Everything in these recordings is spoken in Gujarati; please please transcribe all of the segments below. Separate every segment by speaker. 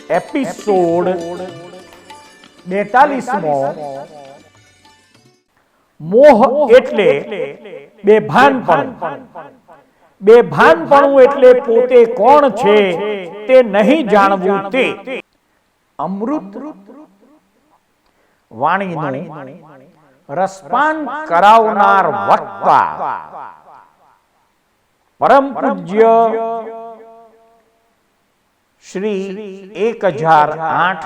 Speaker 1: એપિસોડ 42મો મોહ એટલે બેભાનપણું. બેભાનપણું એટલે પોતે કોણ છે તે નહીં જાણવું. તે અમૃત વાણીનું રસપાન કરાવનાર વક્તા પરમ પૂજ્ય શ્રી 1008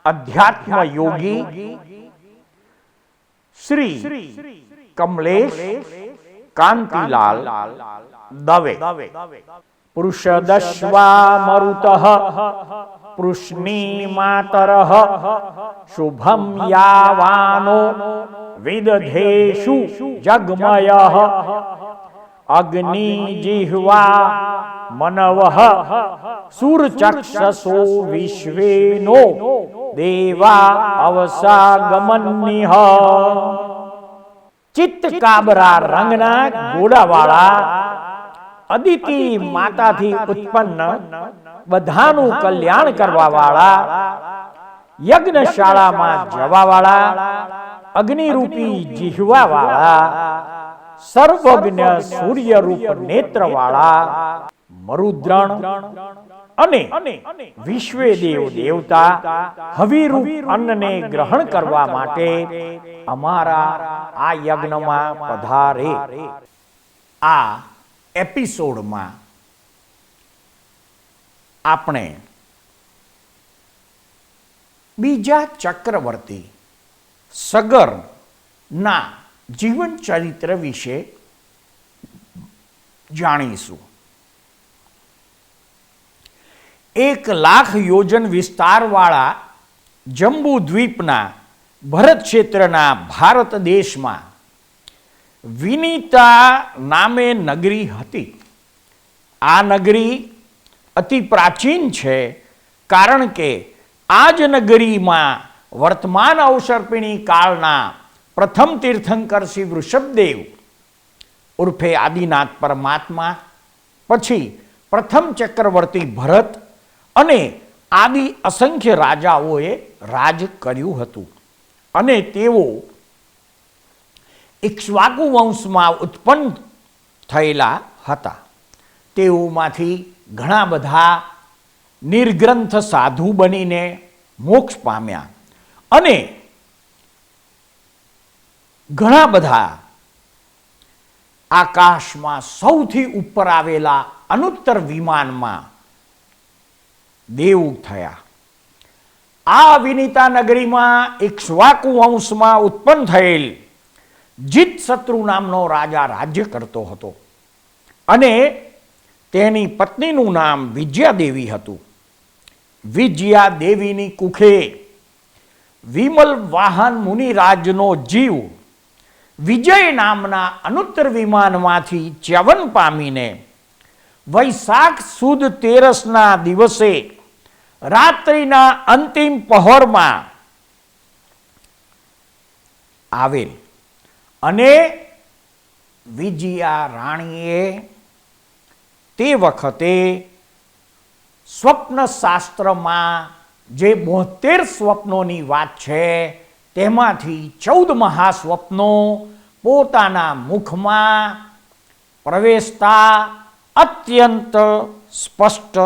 Speaker 1: અધ્યાત્મ યોગી શ્રી કમલેશ કાંતિલાલ દવે. પુરુષદશ્વા મરુતઃ પૃશ્ની માતરઃ શુભમ યાવાનો વિદધેષુ જગમયઃ અગ્નિ જિહ્વા મનવઃ સુરચક્ષસો વિશ્વેનો દેવા અવસાગમન્યઃ. ચિત્ત કાબરા રંગના ઘોડાવાળા અદિતિ માતાથી ઉત્પન્ન બધાનું કલ્યાણ કરવા વાળા યજ્ઞશાળામાં જવા વાળા અગ્નિરૂપી જીહવા વાળા સર્વજ્ઞ સૂર્ય રૂપ નેત્ર વાળા મરુદ્રણ અને વિશ્વે દેવ દેવતા હવિરૂપ અન્નને ગ્રહણ કરવા માટે અમારા આ યજ્ઞમાં પધારે. આ એપિસોડમાં આપણે બીજા ચક્રવર્તી સગરના જીવન ચરિત્ર વિશે જાણીશું. 1,00,000 યોજન વિસ્તારવાળા જંબુ દ્વીપના ભરત ક્ષેત્રના ભારત દેશમાં વિનીતા નામે નગરી હતી. આ નગરી અતિ પ્રાચીન છે, કારણ કે આ જ નગરીમાં વર્તમાન અવસર્પિણી કાળના પ્રથમ તીર્થંકર શ્રી વૃષભદેવ ઉર્ફે આદિનાથ પરમાત્મા, પછી પ્રથમ ચક્રવર્તી ભરત અને આદિ અસંખ્ય રાજાઓએ રાજ કર્યું હતું. અને તેઓ ઇક્ષ્વાકુ વંશમાં ઉત્પન્ન થયેલા હતા. તેઓમાંથી ઘણા બધા નિર્ગ્રંથ સાધુ બનીને મોક્ષ પામ્યા અને ઘણા બધા આકાશમાં સૌથી ઉપર આવેલા અનુત્તર વિમાનમાં દેવ થયા. આ વિનીતા નગરીમાં ઇક્ષ્વાકુ વંશમાં ઉત્પન્ન થયેલ જીત શત્રુ નામનો રાજા રાજ્ય કરતો હતો અને તેની પત્નીનું નામ વિજયાદેવી હતું. વિજયાદેવીની કુખે વિમલ વાહન મુનિરાજનો જીવ વિજય નામના અનુત્તર વિમાનમાંથી ચ્યવન પામીને વૈશાખ સુદ 13ના દિવસે રાત્રિના અંતિમ પહોરમાં આવેલ અને વિજયા રાણીએ તે વખતે સ્વપ્ન શાસ્ત્રમાં જે 72 સ્વપ્નોની વાત છે તેમાંથી 14 મહાસ્વપ્નો પોતાના મુખમાં પ્રવેશતા અત્યંત સ્પષ્ટ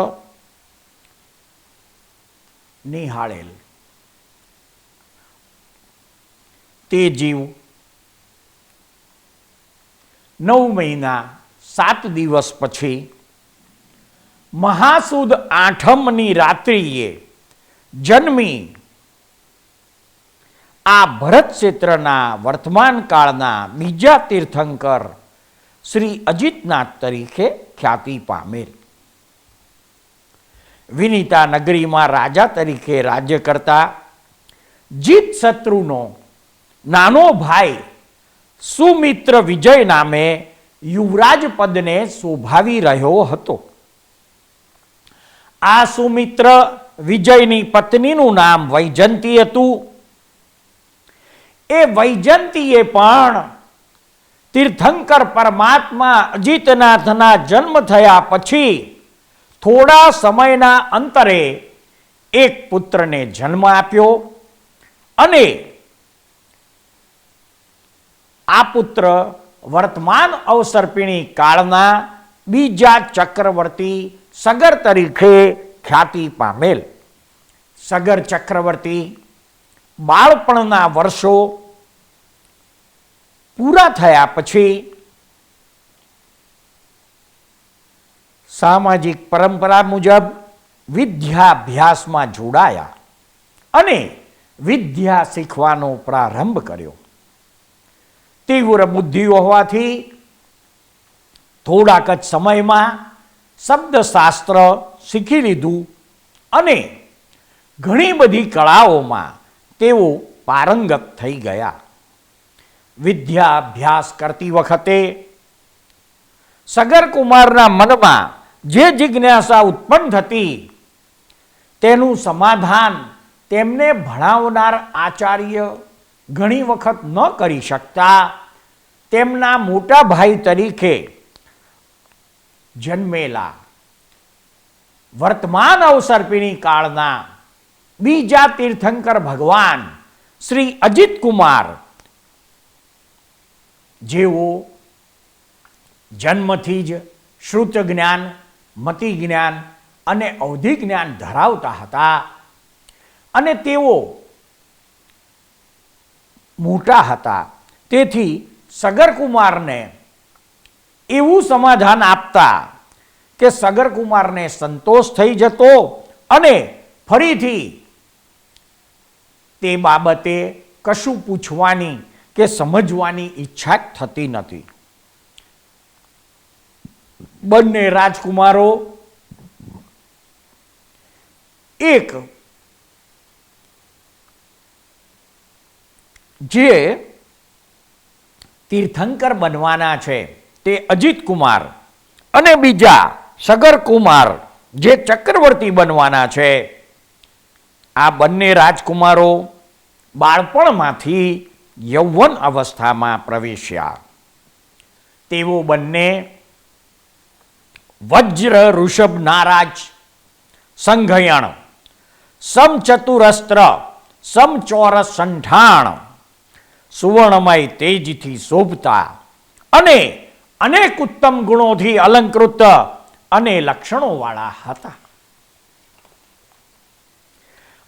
Speaker 1: નિહાળેલ. તે જીવ 9 મહિના 7 દિવસ પછી મહાસુદ 8મની રાત્રિએ જન્મી આ ભરત ક્ષેત્રના વર્તમાન કાળના બીજા તીર્થંકર શ્રી અજિતનાથ તરીકે ખ્યાતિ પામેલ. વિનીતા નગરીમાં રાજા તરીકે રાજ્ય કરતા જીત શત્રુનો નાનો ભાઈ સુમિત્ર વિજય નામે યુવરાજ પદને શોભાવી રહ્યો હતો. આ સુમિત્ર વિજયની પત્નીનું નામ વૈજયંતી હતું. એ વૈજયંતીએ પણ તીર્થંકર પરમાત્મા અજિતનાથના જન્મ થયા પછી થોડા સમયના અંતરે એક પુત્રને જન્મ આપ્યો અને આ પુત્ર વર્તમાન અવસર્પિણી કાળના બીજા ચક્રવર્તી સગર તરીકે ખ્યાતિ પામેલ. સગર ચક્રવર્તી બાળપણના વર્ષો પૂરા થયા પછી સામાજિક પરંપરા મુજબ વિદ્યાભ્યાસમાં જોડાયા અને વિદ્યા શીખવાનો પ્રારંભ કર્યો. તીવ્ર બુદ્ધિ હોવાથી થોડાક જ સમયમાં શબ્દશાસ્ત્ર શીખી લીધું અને ઘણી બધી કળાઓમાં તેઓ પારંગત થઈ ગયા. વિદ્યાભ્યાસ કરતી વખતે સગરકુમારના મનમાં જે જિજ્ઞાસા ઉત્પન્ન થતી તેનું સમાધાન તેમને ભણાવનાર આચાર્ય ઘણી વખત ન કરી શકતા. તેમના મોટા ભાઈ તરીકે જન્મેલા વર્તમાન અવસર્પિણી કાળના બીજા તીર્થંકર ભગવાન શ્રી અજિત કુમાર, જેઓ જન્મથી જ શ્રુત જ્ઞાન, મતિ જ્ઞાન અને અવધિ જ્ઞાન ધરાવતા હતા અને તેઓ મોટા હતા. તેથી સગરકુમારને એવું સમાધાન આપતા કે સગરકુમારને સંતોષ થઈ જતો અને ફરીથી તે બાબતે કશું પૂછવાની કે સમજવાની ઈચ્છા થતી નથી. બંને રાજકુમારો એક જે તીર્થંકર બનવાના છે તે અજિત કુમાર અને બીજા સગરકુમાર જે ચક્રવર્તી બનવાના છે, આ બંને રાજકુમારો બાળપણમાંથી યૌવન અવસ્થામાં પ્રવેશ્યા. તેઓ બંને વજ્ર ઋષભ નારાજ સંઘયણ સમચતુરસ્ત્ર સમચોરસ સંઠાણ સુવર્ણમય તેજથી શોભતા અને અનેક ઉત્તમ ગુણોથી અલંકૃત અને લક્ષણોવાળા હતા.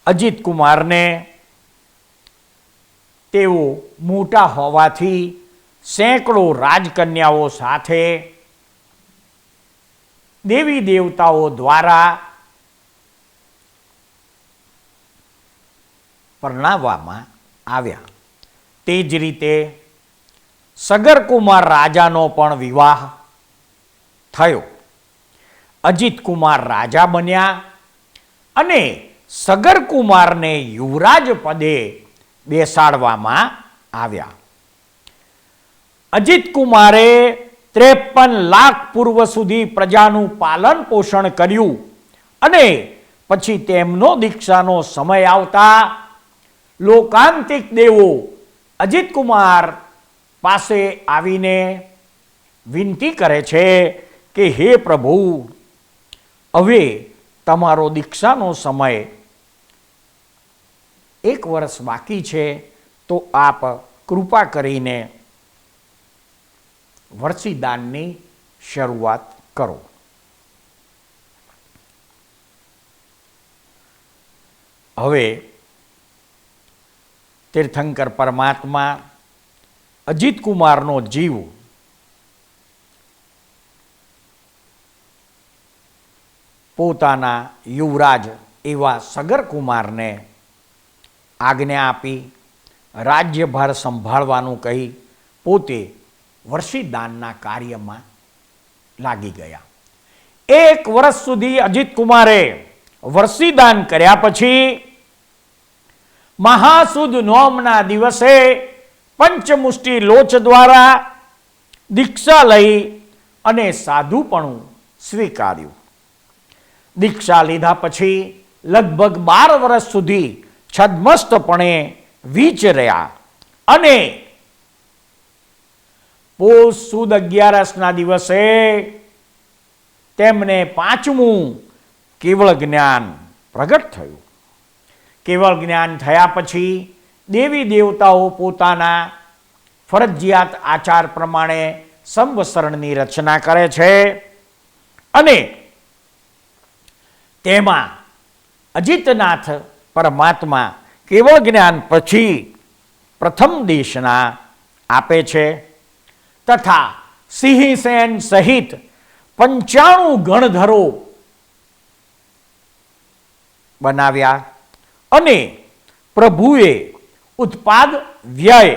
Speaker 1: અજિત કુમારને તેઓ મોટા હોવાથી સેંકડો રાજકન્યાઓ સાથે દેવી દેવતાઓ દ્વારા પરણાવવામાં આવ્યા. તે જ રીતે સગરકુમાર રાજાનો પણ વિવાહ થયો. અજિત કુમાર રાજા બન્યા અને સગરકુમારને યુવરાજ પદે બેસાડવામાં આવ્યા. અજિત કુમારે 53 લાખ પૂર્વ સુધી પ્રજાનું પાલન પોષણ કર્યું અને પછી તેમનો દીક્ષાનો સમય આવતા લોકાંતિક દેવો અજિત કુમાર પાસે આવીને વિનંતી કરે છે કે હે પ્રભુ, હવે તમારો દીક્ષાનો સમય 1 વર્ષ બાકી છે, તો આપ કૃપા કરીને વર્ષીદાનની શરૂઆત કરો. હવે તીર્થંકર પરમાત્મા અજિત કુમારનો જીવ પોતાના યુવરાજ એવા સગરકુમારને આજ્ઞા આપી રાજ્યભાર સંભાળવાનું કહી પોતે વર્ષીદાનના કાર્યમાં લાગી ગયા. 1 વર્ષ સુધી અજિત કુમારે વર્ષીદાન કર્યા પછી મહાસુદ નોમના દિવસે પંચમુષ્ટિ લોચ દ્વારા દીક્ષા લઈ અને સાધુપણું સ્વીકાર્યું. દીક્ષા લીધા પછી લગભગ 12 વર્ષ સુધી છદ્મસ્તપણે વિચર્યા અને પોષ સુદ 11ના દિવસે તેમને 5મું કેવળ જ્ઞાન પ્રગટ થયું. કેવળ જ્ઞાન થયા પછી દેવી દેવતાઓ પોતાના ફરજિયાત આચાર પ્રમાણે સંવત્સરણની રચના કરે છે અને તેમાં અજિતનાથ પરમાત્મા કેવળ જ્ઞાન પછી પ્રથમ દેશના આપે છે તથા સિંહસેન સહિત 95 ગણધરો બનાવ્યા અને પ્રભુએ ઉત્પાદ વ્યય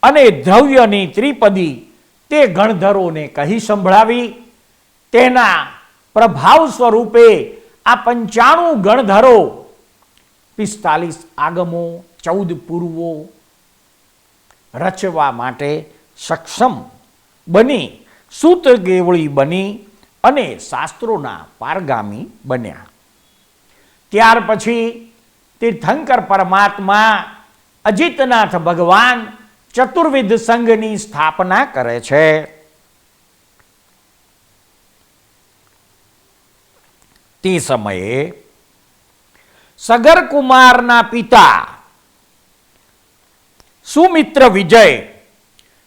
Speaker 1: અને ધ્રવ્યની ત્રિપદી તે ગણધરોને કહી સંભળાવી. તેના પ્રભાવ સ્વરૂપે આ 95 ગણધરો 45 આગમો 14 પૂર્વો રચવા માટે સક્ષમ બની સૂતગેવળી બની અને શાસ્ત્રોના પારગામી બન્યા. ત્યાર પછી તીર્થંકર પરમાત્મા અજિતનાથ ભગવાન ચતુર્વિધ સંઘની સ્થાપના કરે છે. તે સમયે સગરકુમારના પિતા સુમિત્ર વિજય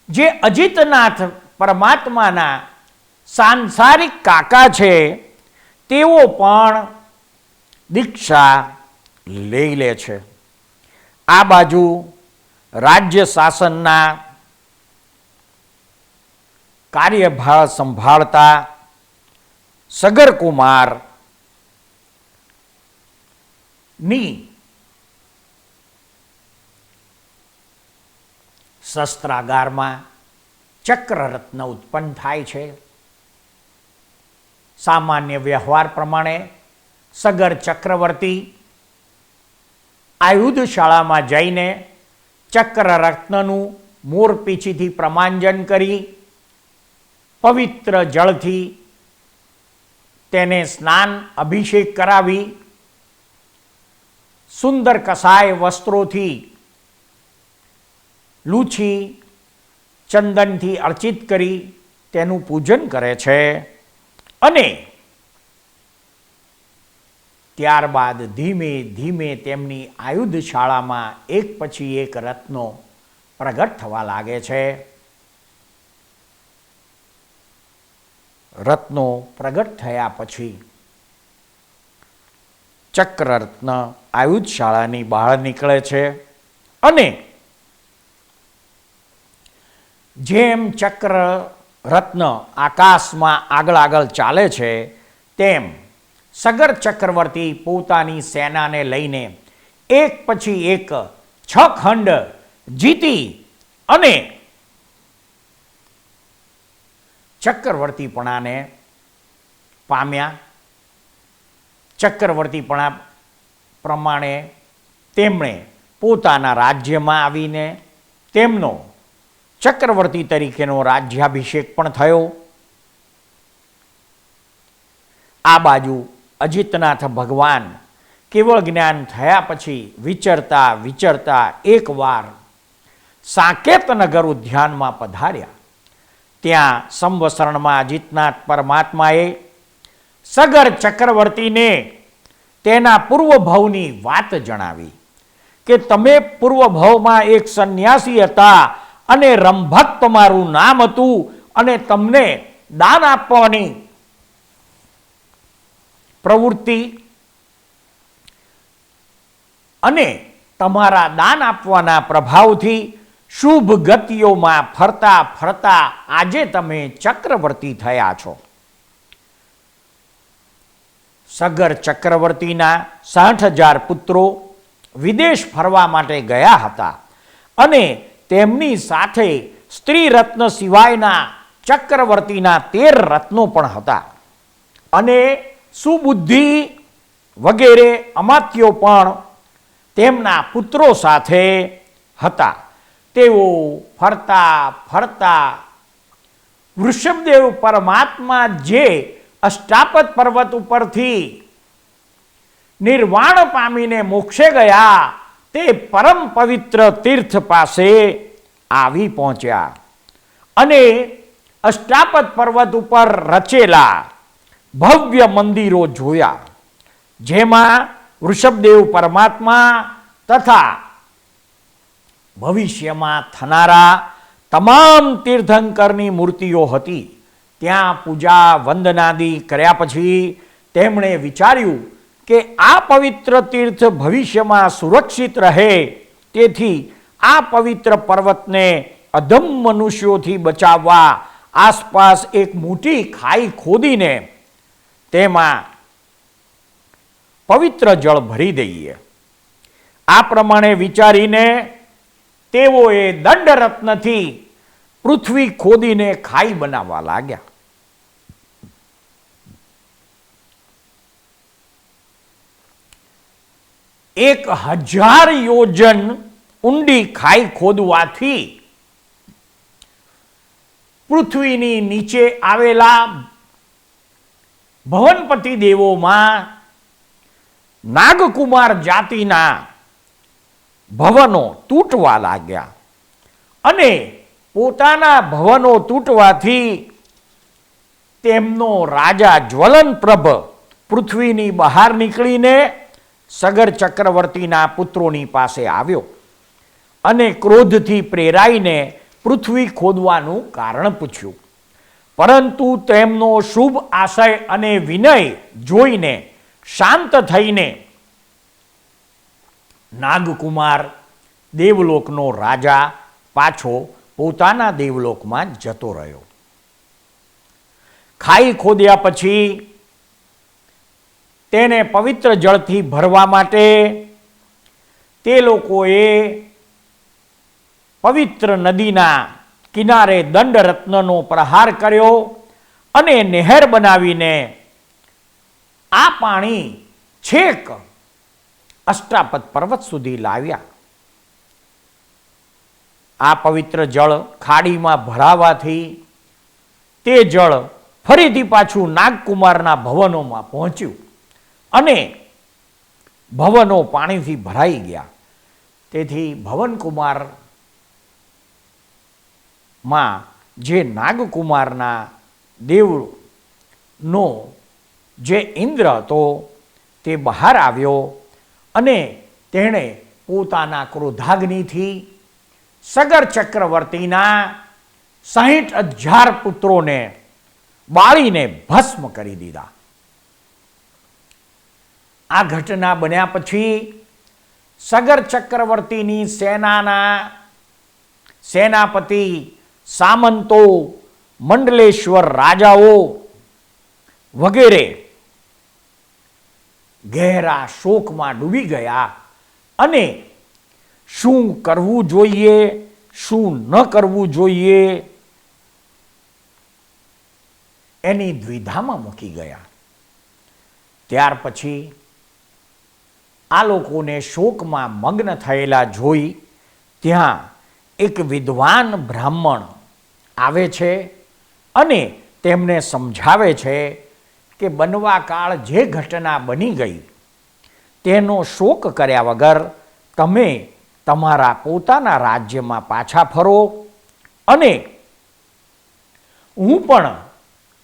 Speaker 1: જે અજિતનાથ પરમાત્માના સાંસારિક કાકા છે તેઓ પણ દીક્ષા લઈ લે છે. આ બાજુ રાજ્ય શાસનના કાર્યભાર સંભાળતા સગરકુમાર ની શસ્ત્રાગારમાં ચક્રરત્ન ઉત્પન્ન થાય છે. સામાન્ય વ્યવહાર પ્રમાણે સગર ચક્રવર્તી આયુધશાળામાં જઈને ચક્રરત્નનું મોરપીંછીથી પ્રમાંજન કરી પવિત્ર જળથી તેને સ્નાન અભિષેક કરાવી સુંદર કસાય વસ્ત્રોથી લૂછી ચંદનથી અર્ચિત કરી તેનું પૂજન કરે છે અને ત્યારબાદ ધીમે ધીમે તેમની આયુધશાળામાં એક પછી એક રત્નો પ્રગટ થવા લાગે છે. રત્નો પ્રગટ થયા પછી ચક્રરત્ન આયુધશાળાની બહાર નીકળે છે અને જેમ ચક્ર રત્ન આકાશમાં આગળ આગળ ચાલે છે તેમ સગર ચક્રવર્તી પોતાની સેનાને લઈને એક પછી એક 6 ખંડ જીતી અને ચક્રવર્તીપણાને પામ્યા. ચક્રવર્તીપણા પ્રમાણે તેમણે પોતાના રાજ્યમાં આવીને તેમનો ચક્રવર્તી તરીકેનો રાજ્યાભિષેક પણ થયો. આ બાજુ અજિતનાથ ભગવાન કેવળ જ્ઞાન થયા પછી વિચરતા વિચરતા એકવાર સાકેતનગર ઉદ્યાનમાં પધાર્યા. ત્યાં સંવત્સરણમાં અજિતનાથ પરમાત્માએ સગર ચક્રવર્તીને તેના પૂર્વભવની વાત જણાવી કે તમે પૂર્વભવમાં એક સંન્યાસી હતા અને રંભક તમારું નામ હતું અને તમને દાન આપવાની પ્રવૃત્તિ અને તમારા દાન આપવાના પ્રભાવથી શુભ ગતિઓમાં ફરતા ફરતા આજે તમે ચક્રવર્તી થયા છો. સગર ચક્રવર્તીના 60,000 પુત્રો વિદેશ ફરવા માટે ગયા હતા અને તેમની સાથે સ્ત્રી રત્ન સિવાયના ચક્રવર્તીના 13 રત્નો પણ હતા અને સુબુદ્ધિ વગેરે અમાત્યો પણ તેમના પુત્રો સાથે હતા. તેઓ ફરતા ફરતા વૃષભદેવ પરમાત્મા જે અષ્ટાપદ પર્વત ઉપરથી નિર્વાણ પામીને મોક્ષે ગયા તે પરમ પવિત્ર તીર્થ પાસે આવી પહોંચ્યા અને અષ્ટાપદ પર્વત ઉપર રચેલા ભવ્ય મંદિરો જોયા જેમાં વૃષભદેવ પરમાત્મા તથા ભવિષ્યમાં થનારા તમામ તીર્થંકરની મૂર્તિઓ હતી. ત્યાં પૂજા વંદનાદિ કર્યા પછી તેમણે વિચાર્યું કે આ પવિત્ર તીર્થ ભવિષ્યમાં સુરક્ષિત રહે, તેથી આ પવિત્ર પર્વતને અધમ મનુષ્યોથી બચાવવા આસપાસ એક મોટી ખાઈ ખોદીને તેમાં પવિત્ર જળ ભરી દઈએ. આ પ્રમાણે વિચારીને તેઓએ દંડરત્નથી પૃથ્વી ખોદીને ખાઈ બનાવવા લાગ્યા. એક 1000 યોજન ઊંડી ખાઈ ખોદવાથી પૃથ્વીની નીચે આવેલા ભવનપતિ દેવોમાં નાગકુમાર જાતિના ભવનો તૂટવા લાગ્યા અને પોતાના ભવનો તૂટવાથી તેમનો રાજા જ્વલનપ્રભ પૃથ્વીની બહાર નીકળીને સગર ચક્રવર્તીના પુત્રોની પાસે આવ્યો અને ક્રોધથી પ્રેરાઈને પૃથ્વી ખોદવાનું કારણ પૂછ્યું. પરંતુ તેમનો શુભ આશય અને વિનય જોઈને શાંત થઈને નાગકુમાર દેવલોકનો રાજા પાછો પોતાના દેવલોકમાં જતો રહ્યો. ખાઈ ખોદ્યા પછી તેને પવિત્ર જળથી ભરવા માટે તે લોકોએ પવિત્ર નદીના કિનારે દંડરત્નનો પ્રહાર કર્યો અને નહેર બનાવીને આ પાણી છેક અષ્ટાપદ પર્વત સુધી લાવ્યા. આ પવિત્ર જળ ખાડીમાં ભરાવાથી તે જળ ફરીથી પાછું નાગકુમારના ભવનોમાં પહોંચ્યું અને ભવનો પાણીથી ભરાઈ ગયા. તેથી ભવનકુમારમાં જે નાગકુમારના દેવનો જે ઇન્દ્ર હતો તે બહાર આવ્યો અને તેણે પોતાના ક્રોધાગ્નિથી સગર ચક્રવર્તીના 60,000 પુત્રોને બાળીને ભસ્મ કરી દીધા. આ ઘટના બન્યા પછી સગર ચક્રવર્તીની સેનાના સેનાપતિ સામંતો, મંડલેશ્વર રાજાઓ વગેરે ગહેરા શોકમાં ડૂબી ગયા અને શું કરવું જોઈએ, શું ન કરવું જોઈએ એની દ્વિધામાં મૂકી ગયા. ત્યાર પછી આ લોકોને શોકમાં મગ્ન થયેલા જોઈ ત્યાં એક વિદ્વાન બ્રાહ્મણ આવે છે અને તેમને સમજાવે છે કે બનવા કાળ જે ઘટના બની ગઈ તેનો શોક કર્યા વગર તમે તમારા પોતાના રાજ્યમાં પાછા ફરો અને હું પણ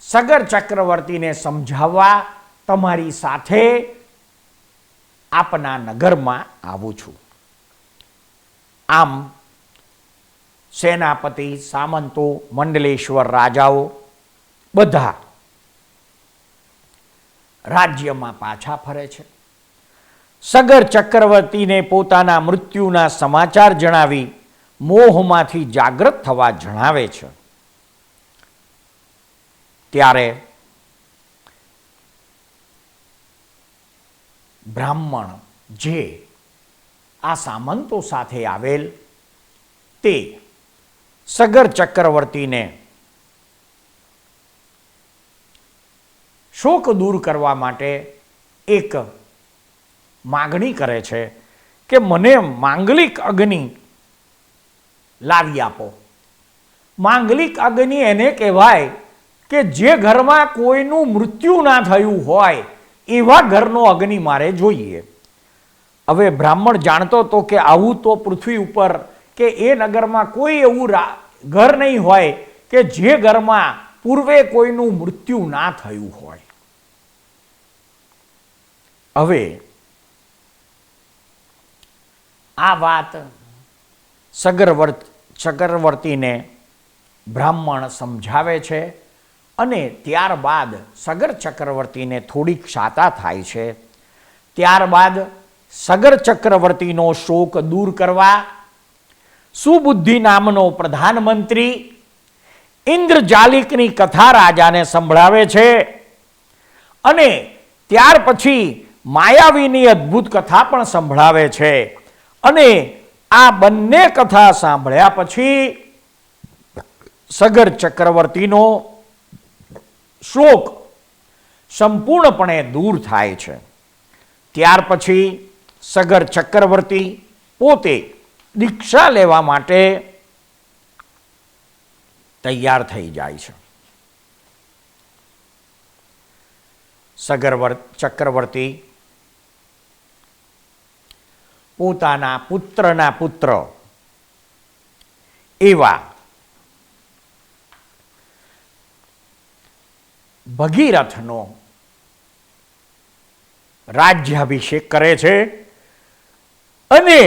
Speaker 1: સગર ચક્રવર્તીને સમજાવવા તમારી સાથે આપના નગરમાં આવું છું. આમ સેનાપતિ, સામંતો, મંડલેશ્વર રાજાઓ બધા રાજ્યમાં પાછા ફરે છે. સગર ચક્રવર્તીને પોતાના મૃત્યુના સમાચાર જણાવી મોહમાંથી જાગૃત થવા જણાવે છે. ત્યારે બ્રાહ્મણ જે આ સામંતો સાથે આવેલ તે સગર ચક્રવર્તીને શોક દૂર કરવા માટે એક માગણી કરે છે કે મને માંગલિક અગ્નિ લાવી આપો. માંગલિક અગ્નિ એને કહેવાય કે જે ઘરમાં કોઈનું મૃત્યુ ના થયું હોય એવા ઘરનો અગ્નિ મારે જોઈએ. હવે બ્રાહ્મણ જાણતો હતો કે આવું તો પૃથ્વી ઉપર કે એ નગરમાં કોઈ એવું ઘર નહીં હોય કે જે ઘરમાં પૂર્વે કોઈનું મૃત્યુ ના થયું હોય. હવે આ વાત ચક્રવર્તીને બ્રાહ્મણ સમજાવે છે અને ત્યારબાદ સગર ચક્રવર્તીને થોડીક ક્ષાતા થાય છે. ત્યારબાદ સગર ચક્રવર્તીનો શોક દૂર કરવા સુબુદ્ધિ નામનો પ્રધાનમંત્રી ઇન્દ્રજાલિકની કથા રાજાને સંભળાવે છે અને ત્યાર પછી માયાવીની અદ્ભુત કથા પણ સંભળાવે છે. અને આ બંને કથા સાંભળ્યા પછી સગર ચક્રવર્તીનો શોક સંપૂર્ણપણે દૂર થાય છે. ત્યાર પછી સગર ચક્રવર્તી પોતે દીક્ષા લેવા માટે તૈયાર થઈ જાય છે. સગર ચક્રવર્તી પોતાના પુત્રના પુત્ર એવા ભગીરથનો રાજ્યાભિષેક કરે છે અને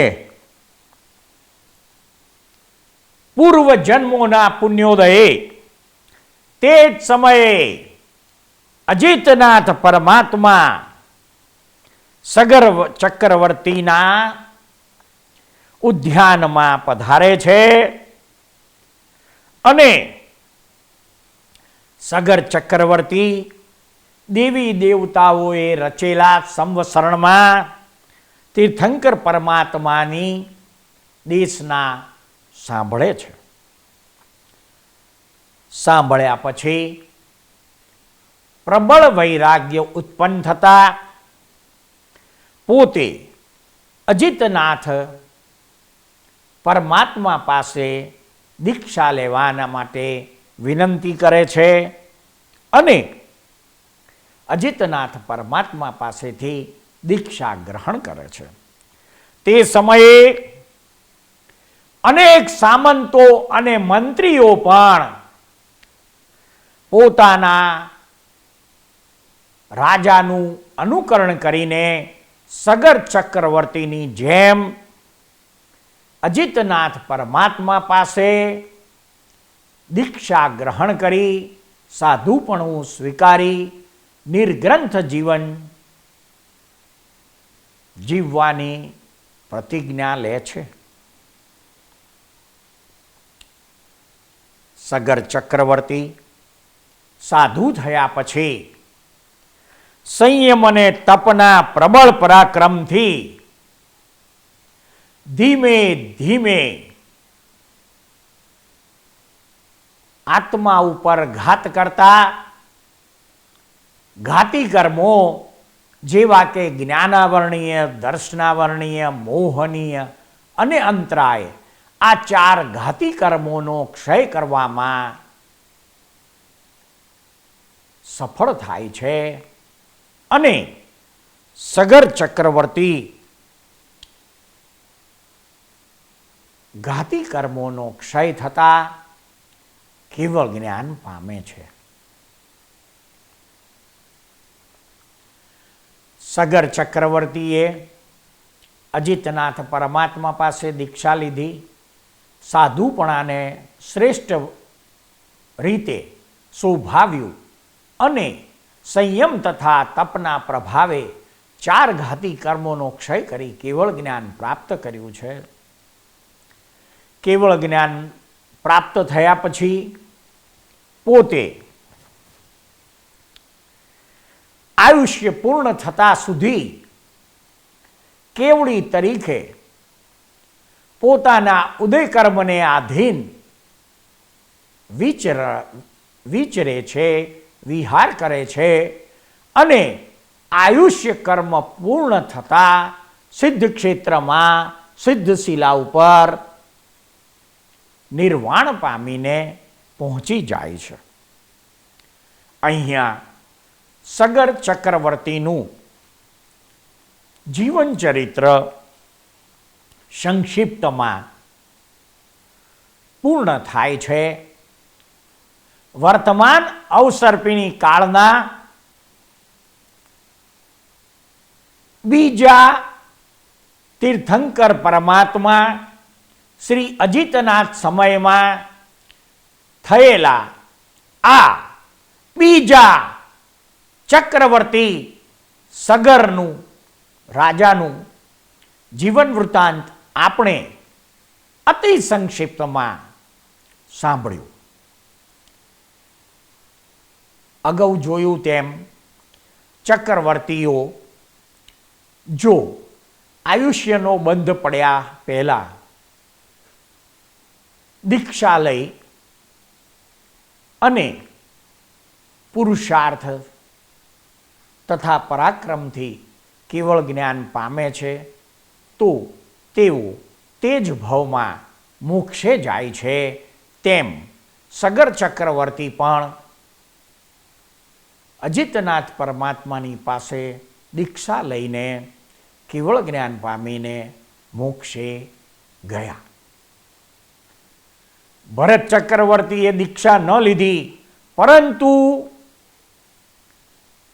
Speaker 1: પૂર્વ જન્મોના પુણ્યોદયે તે જ સમયે અજિતનાથ પરમાત્મા સગર ચક્રવર્તીના ઉદ્યાનમાં પધારે છે અને સગર ચક્રવર્તી દેવી દેવતાઓએ રચેલા સંવસરણમાં તીર્થંકર પરમાત્માની દેશના સાંભળે છે. સાંભળ્યા પછી પ્રબળ વૈરાગ્ય ઉત્પન્ન થતા પોતે અજિતનાથ પરમાત્મા પાસે દીક્ષા લેવાના માટે વિનંતી કરે છે અને અજિતનાથ પરમાત્મા પાસેથી દીક્ષા ગ્રહણ કરે છે. તે સમયે અનેક સામંતો અને મંત્રીઓ પણ પોતાના રાજાનું અનુકરણ કરીને સગર ચક્રવર્તીની જેમ અજિતનાથ પરમાત્મા પાસે દીક્ષા ગ્રહણ કરી સાધુપણું સ્વીકારી નિર્ગ્રંથ જીવન જીવવાની પ્રતિજ્ઞા લે છે. સગર ચક્રવર્તી સાધુ થયા પછી સંયમ અને તપના પ્રબળ પરાક્રમથી ધીમે ધીમે આત્મા ઉપર ઘાત કરતા ઘાતી કર્મો જેવા કે જ્ઞાનાવરણીય, દર્શનાવરણીય, મોહનીય અને અંતરાય, આ ચાર ઘાતી કર્મોનો ક્ષય કરવામાં સફળ થાય છે અને સગર ચક્રવર્તી ઘાતી કર્મોનો ક્ષય થતા કેવળ જ્ઞાન પામે છે. સગર ચક્રવર્તીએ અજિતનાથ પરમાત્મા પાસે દીક્ષા લીધી, સાધુપણાને શ્રેષ્ઠ રીતે શોભાવ્યું અને સંયમ તથા તપના પ્રભાવે ચાર ઘાતી કર્મોનો ક્ષય કરી કેવળ જ્ઞાન પ્રાપ્ત કર્યું છે. કેવળ જ્ઞાન પ્રાપ્ત થયા પછી પોતે આયુષ્ય પૂર્ણ થતા સુધી કેવડી તરીકે પોતાના ઉદયકર્મને આધીન વિચરે છે, વિહાર કરે છે અને આયુષ્ય કર્મ પૂર્ણ થતા સિદ્ધ ક્ષેત્રમાં સિદ્ધશિલા ઉપર નિર્વાણ પામીને પહોંચી જાય છે. અહીંયા સગર ચક્રવર્તીનું જીવન ચરિત્ર સંક્ષિપ્તમાં પૂર્ણ થાય છે. વર્તમાન અવસર્પિણી કાળના બીજા તીર્થંકર પરમાત્મા શ્રી અજીતનાથ સમયમાં થયેલા આ બીજા ચક્રવર્તી સગરનું રાજાનું જીવન વૃત્તાંત આપણે અતિ સંક્ષિપ્તમાં સાંભળ્યું. અગાઉ જોયું તેમ ચક્રવર્તીઓ જો આયુષ્યનો બંધ પડ્યા પહેલા દીક્ષા લઈ અને પુરુષાર્થ તથા પરાક્રમથી કેવળ જ્ઞાન પામે છે તો તેઓ તે જ ભવમાં મોક્ષે જાય છે. તેમ સગર ચક્રવર્તી પણ અજીતનાથ પરમાત્માની પાસે દીક્ષા લઈને કેવળ જ્ઞાન પામીને મોક્ષે ગયા. ભરત ચક્રવર્તીએ દીક્ષા ન લીધી, પરંતુ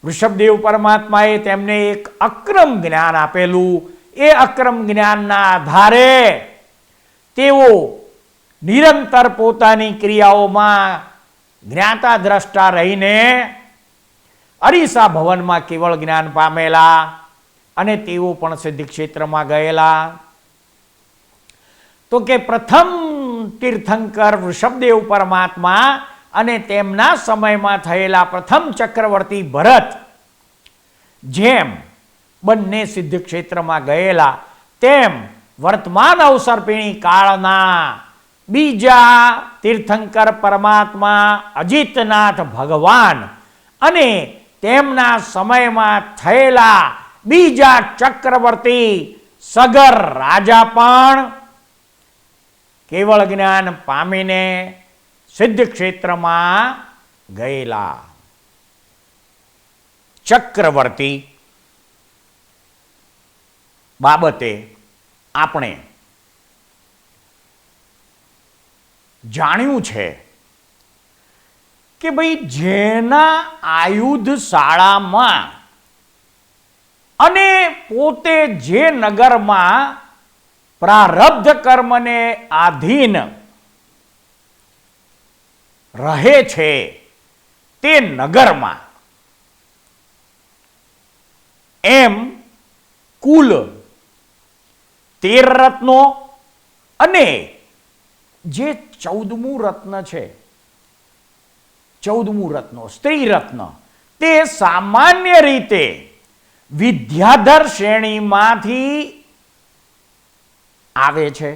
Speaker 1: ઋષભદેવ પરમાત્માએ તેમને એક અક્રમ જ્ઞાન આપેલું. એ અક્રમ જ્ઞાનના આધારે તેઓ નિરંતર પોતાની ક્રિયાઓમાં જ્ઞાતા દ્રષ્ટા રહીને અરીસા ભવનમાં કેવળ જ્ઞાન પામેલા અને તેઓ પણ સિદ્ધિ ક્ષેત્રમાં ગયેલા. તો કે પ્રથમ તીર્થંકર ઋષભદેવ પરમાત્મા અને તેમના સમયમાં થયેલા પ્રથમ ચક્રવર્તી ભરત જેમ બંને સિદ્ધ ક્ષેત્રમાં ગયેલા, તેમ વર્તમાન અવસર્પિણી કાળના બીજા તીર્થંકર પરમાત્મા અજીતનાથ ભગવાન અને તેમના સમયમાં થયેલા બીજા ચક્રવર્તી સગર રાજા પણ કેવળ જ્ઞાન પામીને સિદ્ધ ક્ષેત્રમાં ગયેલા. ચક્રવર્તી બાબતે આપણે જાણ્યું છે કે ભાઈ જેના આયુધ શાળામાં અને પોતે જે નગરમાં પ્રારબ્ધ કર્મને આધીન રહે છે તે નગરમાં એમ કુલ 13 રત્નો અને જે 14મું રત્ન છે, 14મું રત્ન સ્ત્રી રત્ન, તે સામાન્ય રીતે વિદ્યાધર શ્રેણીમાંથી આવે છે.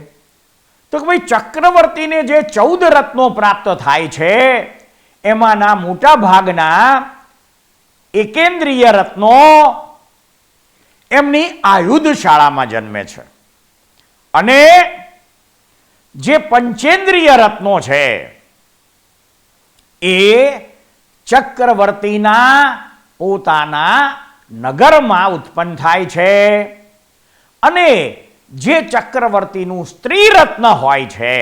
Speaker 1: તો કે ભાઈ ચક્રવર્તીને જે 14 રત્નો પ્રાપ્ત થાય છે એમાંના મોટા ભાગના એકેન્દ્રીય રત્નો એમની આયુધ શાળામાં જન્મે છે અને જે પંચેન્દ્રિય રત્નો છે એ ચક્રવર્તીના પોતાના નગરમાં ઉત્પન્ન થાય છે અને જે ચક્રવર્તીનું સ્ત્રી રત્ન હોય છે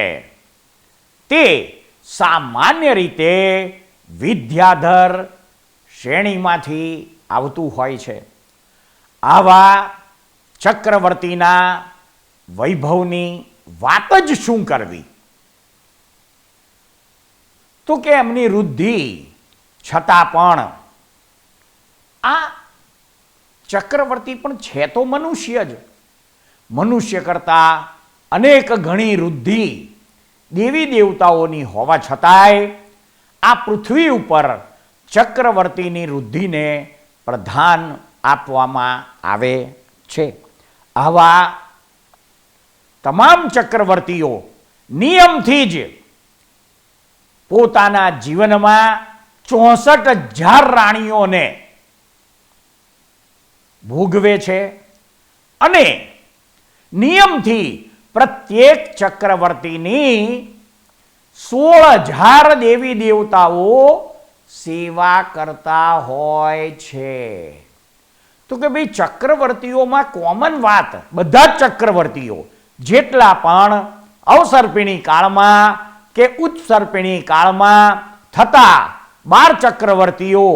Speaker 1: તે સામાન્ય રીતે વિદ્યાધર શ્રેણીમાંથી આવતું હોય છે. આવા ચક્રવર્તીના વૈભવની વાત જ શું કરવી? તો કે એમની વૃદ્ધિ છતાં પણ આ ચક્રવર્તી પણ છે તો મનુષ્ય જ. મનુષ્ય કરતા અનેક ગણી વૃદ્ધિ દેવી દેવતાઓની હોવા છતાંય આ પૃથ્વી ઉપર ચક્રવર્તીની વૃદ્ધિને પ્રધાન આપવામાં આવે છે. આવા તમામ ચક્રવર્તીઓ નિયમથી જ પોતાના જીવનમાં 64,000 રાણીઓને ભોગવે છે અને નિયમથી પ્રત્યેક ચક્રવર્તીની 16,000 દેવી દેવતાઓ સેવા કરતા હોય છે. તો કે ભાઈ ચક્રવર્તીઓમાં કોમન વાત, બધા જ ચક્રવર્તીઓ જેટલા પણ અવસર્પિણી કાળમાં કે ઉત્સર્પિણી કાળમાં થતા 12 ચક્રવર્તીઓ,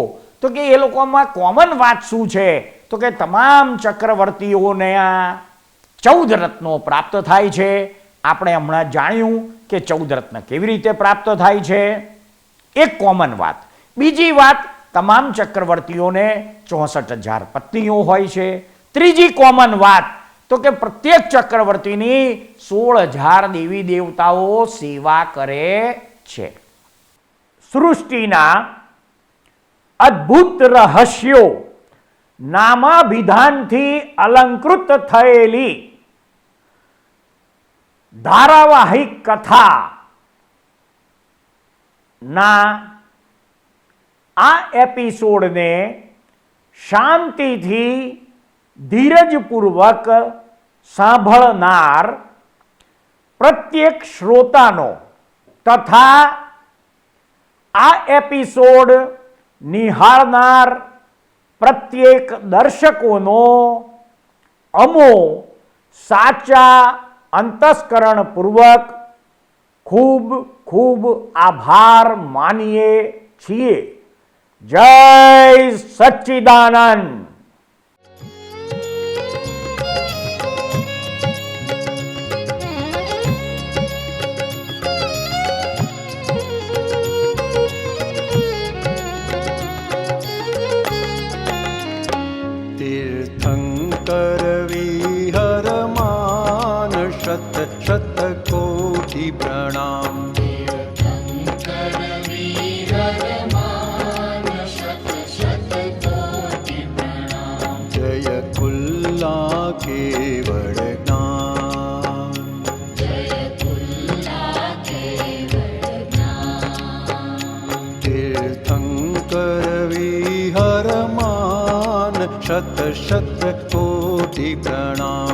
Speaker 1: તો કે એ લોકોમાં કોમન વાત શું છે? તો કે તમામ ચક્રવર્તીઓને 14 રત્નો પ્રાપ્ત થાય છે. આપણે હમણાં જાણ્યું કે 14 રત્ન કેવી રીતે પ્રાપ્ત થાય છે. એક કોમન વાત. બીજી વાત, તમામ ચક્રવર્તીઓને 64,000 પત્નીઓ હોય છે. ત્રીજી કોમન વાત તો કે પ્રત્યેક ચક્રવર્તીની 16,000 દેવી દેવતાઓ સેવા કરે છે. સૃષ્ટિના અદ્ભુત રહસ્યો નામાભિધાનથી અલંકૃત થયેલી ધારાવાહિક કથા ના આ એપિસોડને શાંતિથી ધીરજપૂર્વક સાંભળનાર પ્રત્યેક શ્રોતાનો તથા આ એપિસોડ નિહાળનાર પ્રત્યેક દર્શકોનો અમો સાચા અંતસ્કરણપૂર્વક ખૂબ ખૂબ આભાર માનીએ છીએ. જય સચ્ચિદાનંદ.
Speaker 2: तीर्थंकर विहरमान शत शत कोटि प्रणाम.
Speaker 3: तीर्थंकर विहरमान शत शत कोटि प्रणाम.
Speaker 2: जय कुल्ला केवल ज्ञान.
Speaker 3: जय कुल्ला केवल ज्ञान.
Speaker 2: तीर्थंकर विहरमान शत शत कोटि प्रणाम.